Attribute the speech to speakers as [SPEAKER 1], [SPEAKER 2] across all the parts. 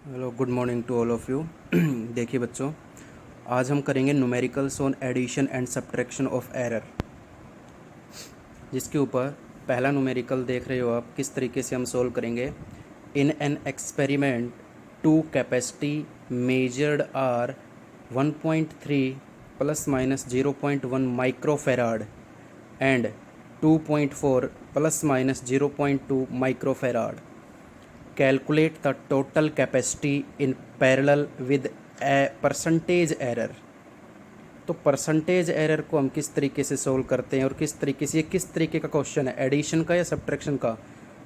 [SPEAKER 1] Hello, good morning to all of you. देखिए बच्चों, आज हम करेंगे numericals on addition and subtraction of error, जिसके ऊपर पहला न्यूमेरिकल देख रहे हो आप किस तरीके से हम सोल्व करेंगे। In an experiment two capacity measured are 1.3 plus minus 0.1 microfarad and 2.4 plus minus 0.2 microfarad. Calculate the total capacity in parallel with a percentage error. तो परसेंटेज एरर को हम किस तरीके से सोल्व करते हैं और किस तरीके से, ये किस तरीके का क्वेश्चन है, एडिशन का या सब्ट्रैक्शन का।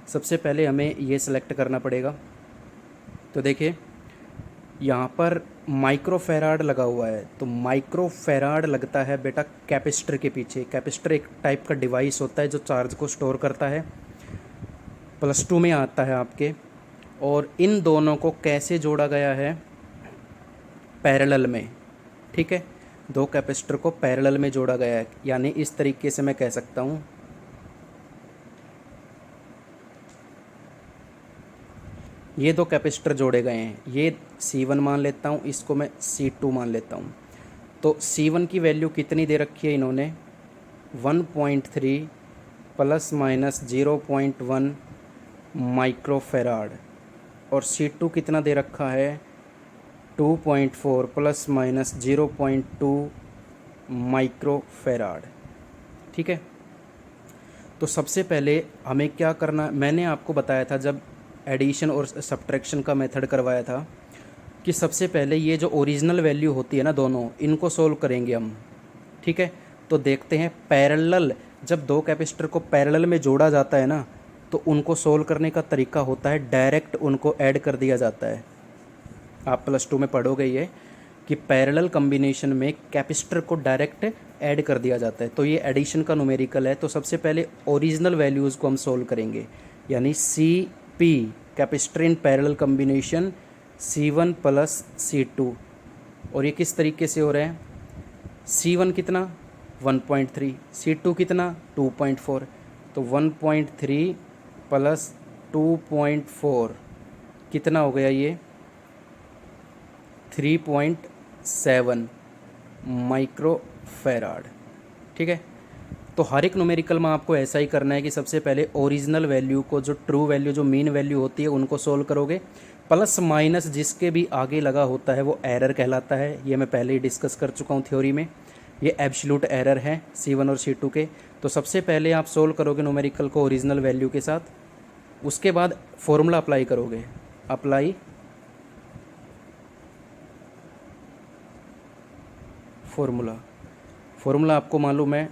[SPEAKER 1] सबसे पहले हमें ये सिलेक्ट करना पड़ेगा। तो देखिए यहाँ पर माइक्रोफेराड लगा हुआ है, तो माइक्रोफेराड लगता है बेटा कैपेसिटर के पीछे। कैपेसिटर एक टाइप का डिवाइस होता है जो चार्ज को स्टोर करता है, +2 में आता है आपके। और इन दोनों को कैसे जोड़ा गया है, पैरेलल में। ठीक है, दो कैपेसिटर को पैरेलल में जोड़ा गया है, यानी इस तरीके से मैं कह सकता हूँ, ये दो कैपेसिटर जोड़े गए हैं। ये C1 मान लेता हूँ, इसको मैं C2 मान लेता हूँ। तो C1 की वैल्यू कितनी दे रखी है इन्होंने, 1.3 प्लस माइनस 0.1 माइक्रोफेराड, और C2 कितना दे रखा है, 2.4 प्लस माइनस 0.2 माइक्रोफेराड। ठीक है, तो सबसे पहले हमें क्या करना, मैंने आपको बताया था जब एडिशन और सब्ट्रैक्शन का मेथड करवाया था कि सबसे पहले ये जो ओरिजिनल वैल्यू होती है ना, दोनों इनको सोल्व करेंगे हम। ठीक है, तो देखते हैं पैरेलल, जब दो कैपेसिटर को पैरेलल में जोड़ा जाता है ना, तो उनको सोल्व करने का तरीका होता है डायरेक्ट उनको ऐड कर दिया जाता है। आप +2 में पढ़ोगे ये कि पैरेलल कॉम्बिनेशन में कैपेसिटर को डायरेक्ट ऐड कर दिया जाता है। तो ये एडिशन का न्यूमेरिकल है। तो सबसे पहले ओरिजिनल वैल्यूज़ को हम सोल्व करेंगे, यानी CP capacitor in parallel combination C1 plus C2। और ये किस तरीके से हो रहा है, C1 कितना 1.3, C2 कितना 2.4। तो 1.3 प्लस 2.4 कितना हो गया, ये 3.7 माइक्रोफेराड। ठीक है, तो हर एक न्यूमेरिकल में आपको ऐसा ही करना है कि सबसे पहले ओरिजिनल वैल्यू को, जो ट्रू वैल्यू, जो मीन वैल्यू होती है, उनको सोल्व करोगे। प्लस माइनस जिसके भी आगे लगा होता है वो एरर कहलाता है। ये मैं पहले ही डिस्कस कर चुका हूँ थ्योरी में। ये एब्सोल्यूट एरर है C1 और C2 के। तो सबसे पहले आप सोल्व करोगे न्यूमेरिकल को ओरिजिनल वैल्यू के साथ, उसके बाद फॉर्मूला अप्लाई करोगे। अप्लाई फॉर्मूला आपको मालूम है,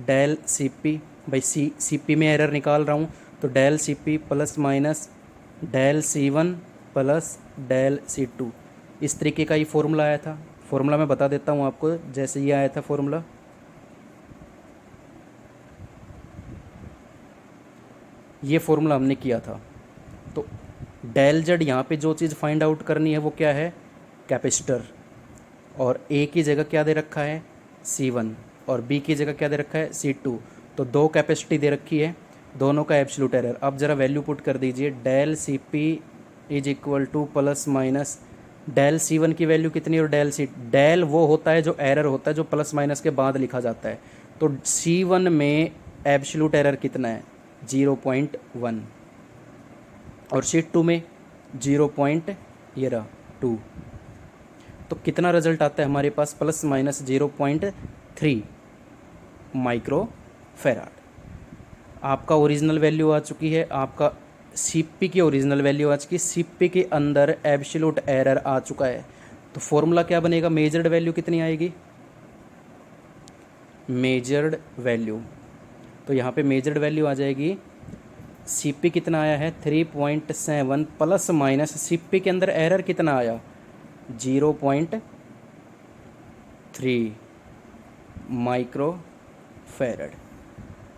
[SPEAKER 1] डेल CP, भाई CP में एरर निकाल रहा हूँ, तो del CP plus minus del C1 plus del C2। इस तरीके का ये फॉर्मूला आया था। फॉर्मूला मैं बता देता हूँ आपको, जैसे ये आया था फॉर्मूला, ये फॉर्मूला हमने किया था। तो डेल जेड यहाँ पे जो चीज़ फाइंड आउट करनी है वो क्या है, कैपेसिटर। और A की जगह क्या दे रखा है, C1, और B की जगह क्या दे रखा है, C2। तो दो कैपेसिटी दे रखी है, दोनों का एब्सोल्यूट एरर। अब ज़रा वैल्यू पुट कर दीजिए, del CP is equal to plus minus del C1 की वैल्यू कितनी, और डेल वो होता है जो एरर होता है, जो प्लस माइनस के बाद लिखा जाता है। तो C1 में एब्सोल्यूट एरर कितना है, 0.1, और C2 में 0.2। तो कितना रिजल्ट आता है हमारे पास, प्लस माइनस 0.3 माइक्रोफेराड। आपका ओरिजिनल वैल्यू आ चुकी है, आपका CP की ओरिजिनल वैल्यू आ चुकी है, CP के अंदर एब्सोल्यूट एरर आ चुका है। तो फॉर्मूला क्या बनेगा, मेजर्ड वैल्यू कितनी आएगी, मेजर्ड वैल्यू। तो यहाँ पे मेजर्ड वैल्यू आ जाएगी, CP कितना आया है 3.7 प्लस माइनस CP के अंदर एरर कितना आया, 0.3 माइक्रोफेराड।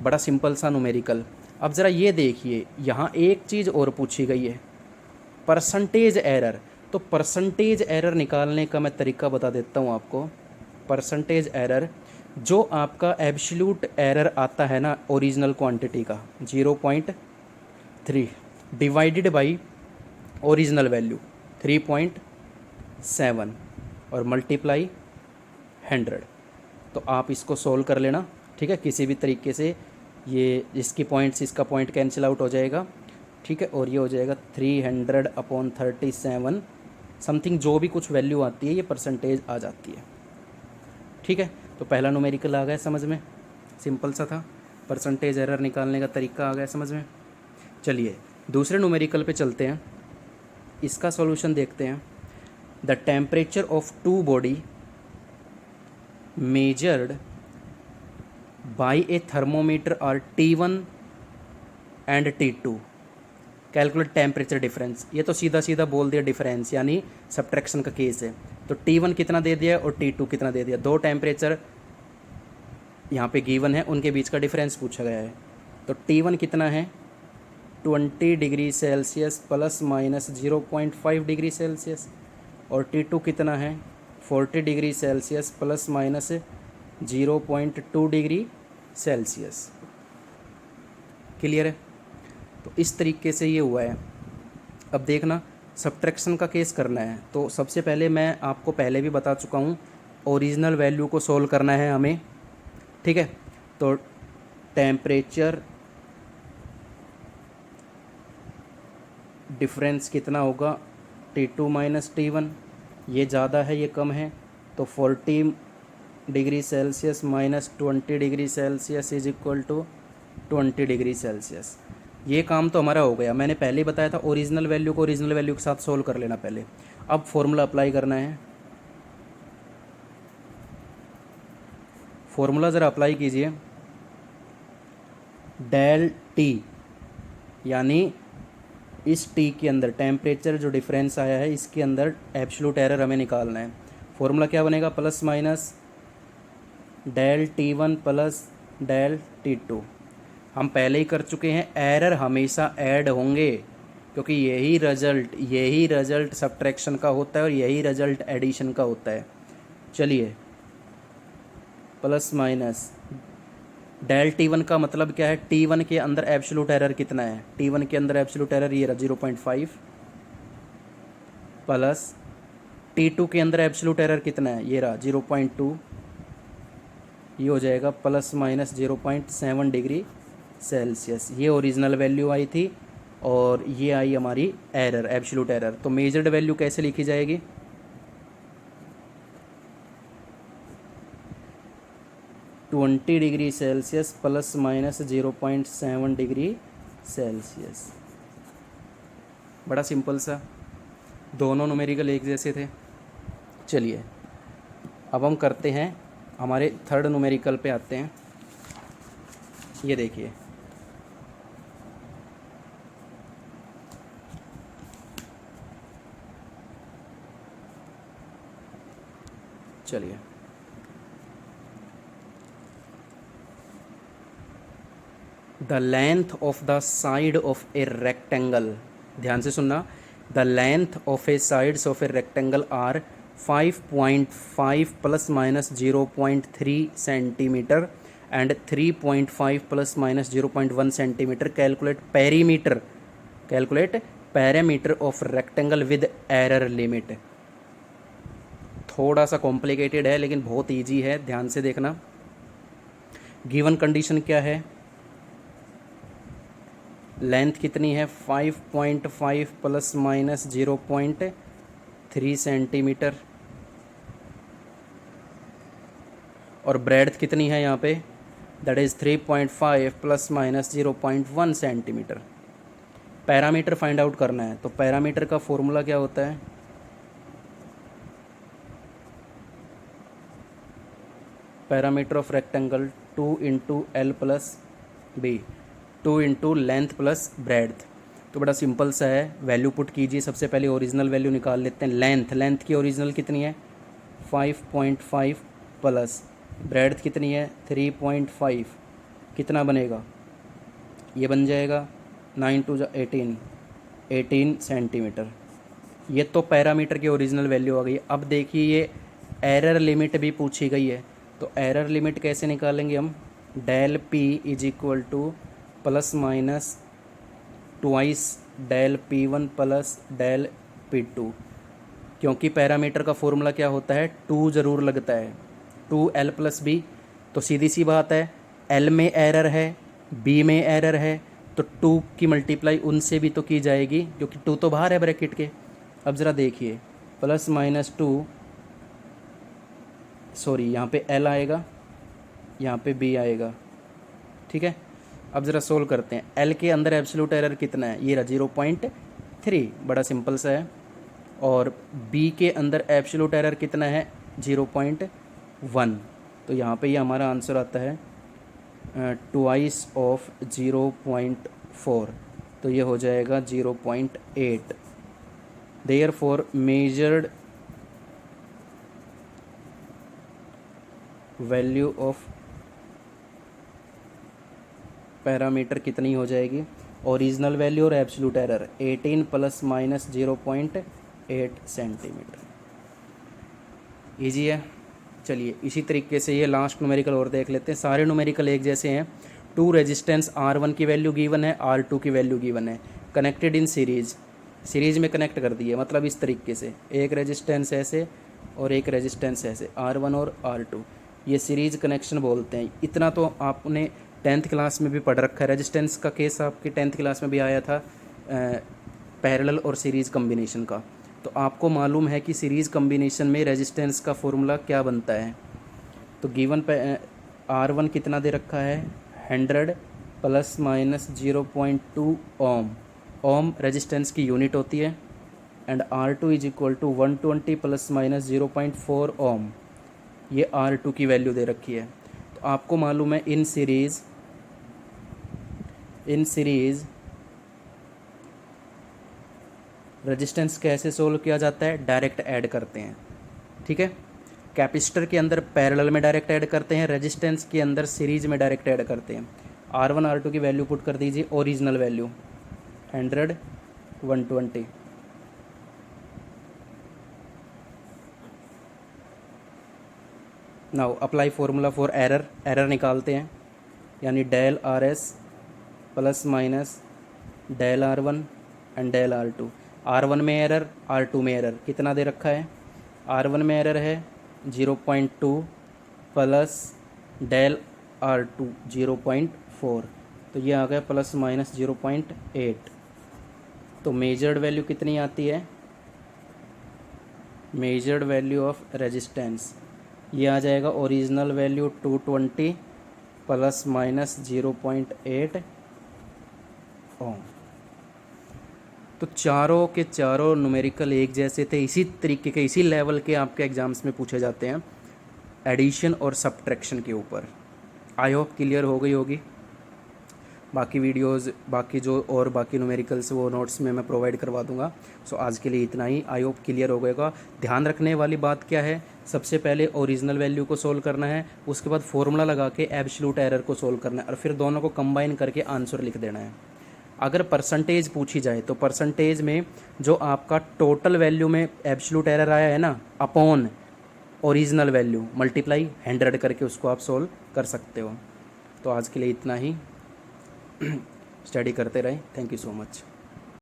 [SPEAKER 1] बड़ा सिंपल सा न्यूमेरिकल। अब ज़रा ये देखिए, यहाँ एक चीज़ और पूछी गई है, परसेंटेज एरर। तो परसेंटेज एरर निकालने का मैं तरीका बता देता हूँ आपको। परसेंटेज एरर, जो आपका एब्सोल्यूट एरर आता है ना ओरिजिनल क्वांटिटी का, 0.3 डिवाइडेड बाई ओरिजिनल वैल्यू। 3.7 और मल्टीप्लाई 100। तो आप इसको सोल्व कर लेना, ठीक है, किसी भी तरीके से। ये इसकी पॉइंट्स इसका पॉइंट कैंसिल आउट हो जाएगा, ठीक है, और ये हो जाएगा 300/37 समथिंग, जो भी कुछ वैल्यू आती है ये परसेंटेज आ जाती है, ठीक है। तो पहला न्यूमेरिकल आ गया समझ में, सिंपल सा था। परसेंटेज एरर निकालने का तरीका आ गया समझ में। चलिए दूसरे न्यूमेरिकल पे चलते हैं, इसका सॉल्यूशन देखते हैं। The temperature of two body measured by a thermometer are T1 and T2, calculate temperature difference. ये तो सीधा सीधा बोल दिया डिफरेंस, यानी सब्ट्रैक्शन का केस है। तो T1 कितना दे दिया और T2 कितना दे दिया, दो टेम्परेचर यहाँ पे गिवन है, उनके बीच का डिफरेंस पूछा गया है। तो T1 कितना है 20 degree Celsius plus minus 0.5 degree Celsius, और T2 कितना है 40 degree Celsius plus minus 0.2 degree Celsius. Clear है। तो इस तरीके से ये हुआ है। अब देखना सब्ट्रैक्शन का केस करना है, तो सबसे पहले मैं आपको पहले भी बता चुका हूँ, ओरिजिनल वैल्यू को सोल्व करना है हमें, ठीक है। तो टेम्परेचर डिफरेंस कितना होगा T2 माइनस T1, ये ज़्यादा है ये कम है, तो 40 degree Celsius minus 20 degree Celsius is equal to 20 degree Celsius. ये काम तो हमारा हो गया। मैंने पहले ही बताया था ओरिजिनल वैल्यू को ओरिजिनल वैल्यू के साथ सोल्व कर लेना पहले। अब फॉर्मूला अप्लाई करना है। फॉर्मूला ज़रा अप्लाई कीजिए, डेल टी, यानी इस टी के अंदर टेम्परेचर जो डिफरेंस आया है इसके अंदर एब्सोल्यूट एरर हमें निकालना है। फॉर्मूला क्या बनेगा, plus minus del T1 plus del T2। हम पहले ही कर चुके हैं, एरर हमेशा ऐड होंगे, क्योंकि यही रिजल्ट सब्ट्रैक्शन का होता है और यही रिजल्ट एडिशन का होता है। चलिए प्लस माइनस डेल T1 का मतलब क्या है, T1 के अंदर एब्सोल्यूट एरर कितना है, T1 के अंदर एब्सोल्यूट एरर ये रहा 0.5, प्लस T2 के अंदर एब्सोल्यूट एरर कितना है, ये रहा 0.2, ये हो जाएगा प्लस माइनस 0.7 डिग्री सेल्सियस। ये ओरिजिनल वैल्यू आई थी और ये आई हमारी एरर, एब्सोल्यूट एरर। तो मेजर्ड वैल्यू कैसे लिखी जाएगी, twenty degree Celsius plus minus 0.7 degree Celsius. बड़ा सिंपल सा, दोनों न्यूमेरिकल एक जैसे थे। चलिए अब हम करते हैं, हमारे थर्ड न्यूमेरिकल पे आते हैं। ये देखिए, चलिए the length of the side of a rectangle, ध्यान से सुनना, the length of a sides of a rectangle are 5.5 plus minus 0.3 centimetre and 3.5 plus minus 0.1 centimetre. Calculate parameter of rectangle with error limit. थोड़ा सा complicated है लेकिन बहुत easy है, ध्यान से देखना। गिवन कंडीशन क्या है, लेंथ कितनी है 5.5 प्लस माइनस 0.3 सेंटीमीटर, और ब्रेड्थ कितनी है यहाँ पे, that is 3.5 plus minus 0.1 centimetre. Parameter find out करना है, तो पैरामीटर का फॉर्मूला क्या होता है, parameter of rectangle 2 into L plus B, 2 into length plus breadth. तो बड़ा सिंपल सा है, वैल्यू पुट कीजिए। सबसे पहले ओरिजिनल वैल्यू निकाल लेते हैं। लेंथ की ओरिजिनल कितनी है 5.5 प्लस ब्रेड्थ कितनी है 3.5, कितना बनेगा, ये बन जाएगा 9 टू 18 सेंटीमीटर। ये तो पैरामीटर की ओरिजिनल वैल्यू आ गई। अब देखिए ये एरर लिमिट भी पूछी गई है, तो एरर लिमिट कैसे निकालेंगे हम, del P is equal to plus minus twice del P1 plus del P2। क्योंकि पैरामीटर का फॉर्मूला क्या होता है, 2 ज़रूर लगता है, 2l+b। तो सीधी सी बात है, l में एरर है, b में एरर है, तो 2 की मल्टीप्लाई उनसे भी तो की जाएगी, क्योंकि 2 तो बाहर है ब्रैकेट के। अब ज़रा देखिए, +-2, सॉरी यहाँ पे l आएगा, यहाँ पे b आएगा, ठीक है। अब ज़रा सोल्व करते हैं। l के अंदर एब्सोल्यूट एरर कितना है, ये रहा 0.3, बड़ा सिंपल सा है। और b के अंदर एब्सोल्यूट एरर कितना है, 0.1। तो यहाँ पे ये हमारा आंसर आता है ट्वाइस ऑफ 0.4, तो ये हो जाएगा 0.8। Therefore measured value of parameter कितनी हो जाएगी, ओरिजिनल वैल्यू और एब्सोल्यूट एरर 18 ± 0.8 सेंटीमीटर। ईजी है। चलिए इसी तरीके से ये लास्ट न्यूमेरिकल और देख लेते हैं। सारे न्यूमेरिकल एक जैसे हैं। 2 रेजिस्टेंस R1 की वैल्यू गिवन है, R2 की वैल्यू गिवन है, कनेक्टेड इन सीरीज, सीरीज में कनेक्ट कर दिए, मतलब इस तरीके से एक रेजिस्टेंस ऐसे और एक रेजिस्टेंस ऐसे, R1 और R2, ये सीरीज कनेक्शन बोलते हैं। इतना तो आपने 10th क्लास में भी पढ़ रखा है। रेजिस्टेंस का केस आपके 10th क्लास में भी आया था, पैरेलल और सीरीज़ कम्बिनेशन का। तो आपको मालूम है कि सीरीज़ कम्बिनेशन में रेजिस्टेंस का फॉर्मूला क्या बनता है। तो गिवन पे R1 कितना दे रखा है, 100 ± 0.2 ओम रेजिस्टेंस की यूनिट होती है, एंड R2 = 120 ± 0.4 ओम, ये R2 की वैल्यू दे रखी है। तो आपको मालूम है इन सीरीज़ रेजिस्टेंस कैसे सोल्व किया जाता है, डायरेक्ट ऐड करते हैं, ठीक है। कैपेसिटर के अंदर पैरेलल में डायरेक्ट ऐड करते हैं, रेजिस्टेंस के अंदर सीरीज में डायरेक्ट ऐड करते हैं। R1 R2 की वैल्यू पुट कर दीजिए, original value 100 120। Now apply formula for error, error निकालते हैं, यानी del RS ± del R1 and del R2। R1 में एरर, R2 में एरर कितना दे रखा है, R1 में एरर है 0.2 प्लस del R2 0.4, तो ये आ गया ± 0.8। तो मेजर्ड वैल्यू कितनी आती है, मेजर्ड वैल्यू ऑफ रेजिस्टेंस, ये आ जाएगा ओरिजिनल वैल्यू 220 ± 0.8 ओम। तो चारों के चारों न्यूमेरिकल एक जैसे थे, इसी तरीके के, इसी लेवल के आपके एग्ज़ाम्स में पूछे जाते हैं, एडिशन और सब्ट्रैक्शन के ऊपर। आई होप क्लियर हो गई होगी। बाकी वीडियोस, बाकी न्यूमेरिकल्स वो नोट्स में मैं प्रोवाइड करवा दूंगा। सो आज के लिए इतना ही। आई होप क्लियर हो गएगा। ध्यान रखने वाली बात क्या है, सबसे पहले ओरिजिनल वैल्यू को सोल्व करना है, उसके बाद फॉर्मूला लगा के एब्सोल्यूट एरर को सोल्व करना है, और फिर दोनों को कंबाइन करके आंसर लिख देना है। अगर परसेंटेज पूछी जाए तो परसेंटेज में जो आपका टोटल वैल्यू में एब्सोल्यूट एरर आया है ना, अपॉन ओरिजिनल वैल्यू मल्टीप्लाई 100 करके उसको आप सोल्व कर सकते हो। तो आज के लिए इतना ही। स्टडी करते रहें। Thank you so much.